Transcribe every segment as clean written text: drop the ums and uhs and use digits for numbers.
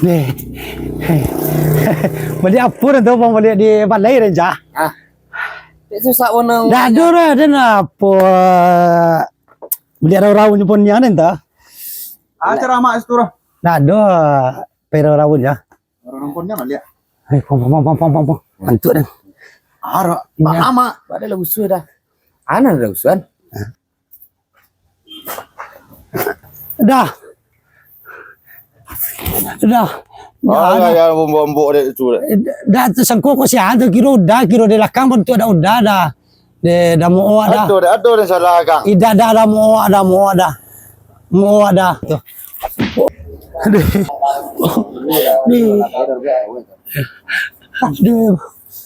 Nih. Beli apa tu bang beli di balai dan jah. Ah. Itu sak weneng. Dah ada dan apa beli raun pun yang ni tu. Acara mak itu roh. Dah ada pero raun ya. Orang pun jangan lihat. Pom. Mantuk dah. Ara, Pak Ama. Ada lah usul dah. Ana ada usulan. Dah. Ya bombok dia itu. Dah tersangkut ko siya tu kiro de lakang pun tu ada udah dah. De dah mau ada. Ada yang salah kang. Ida dah mau ada. Tu. Aduh.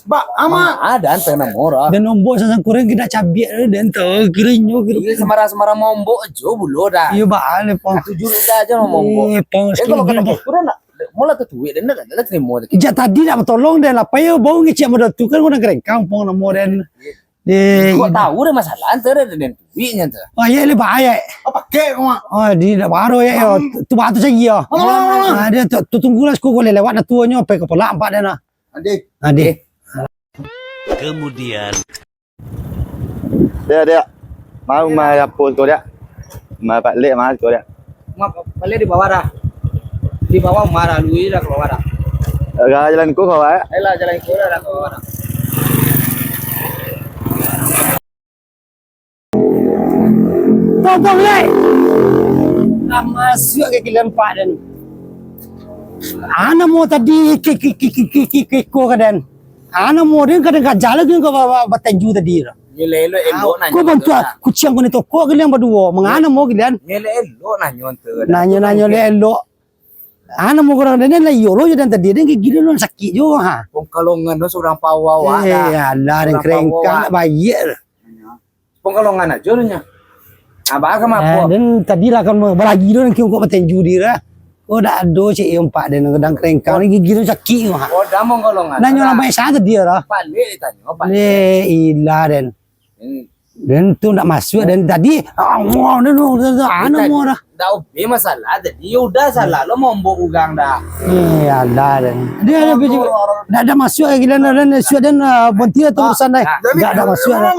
Pak Ama. Ada ante nomor. Dan nombor sasang kurang kita cabiak dan tu kirinyo kiro. Ini semara mombo aja bulo dah. Iya ba ale pong. 7 juta aja mombo. Pong Kalau kata kurang nak mula tu duit dan nak terima. Ija tadi nak tolong dan apa ya bau ngecek modal tu kan guna kerengkang pong nomor dan de Kau tahu dah masalah ante dan duitnya tu. oh ya le bahaya. Apa kek mak? Oh di baru ya yo tu batu lagi yo. Dia tu tunggulah aku boleh lewat na tuanya pe kepala empat dan nah. Adik. Kemudian Dia. Mau mai apa kau dia? Mai Pak Lek mai kau dia. Mak balik di bawah dah. Di bawah marah lu dah ke bawah dah. Jalan kau kau eh. Ayolah jalan ke dah ke bawah dah. Tolong le. Masuk ke lempak dan. Ana mau tadi ko kadan. Ana mau dia kadang jalan ke batanju tadi. Nyele elok nanya. Ko bantu kucing ko nito ko kalian berdua. Mengana mau kalian? Nyele elok nanya tu. Nanya le elok. Ana mau kurang dan lah yo lo dan tadi dia gila lo sakit jo ha. Pong kalongan tu seorang pawawa dah. Allah dan kerengkang bayar. Pong kalongan aja nya. Abah ke apa? Dan tadi lah kan beragi lo nak kau batanju dia. Oh dah ada cik empat dan kadang kerengkang ni gila sakit jo ha. Oh dah mong kalongan. Nanya orang baik sana dia lah. Pak Lek ditanya Pak. Le ilah dan tu nak masuk dan tadi mau ana mau dah. Dah obe masalah tadi. Ya udah salah lo mombo ugang dah. Allah dan dia ada biji dah ada masuk lagi dan masuk dan bontia tu urusan dah. Dah ada masuk dah.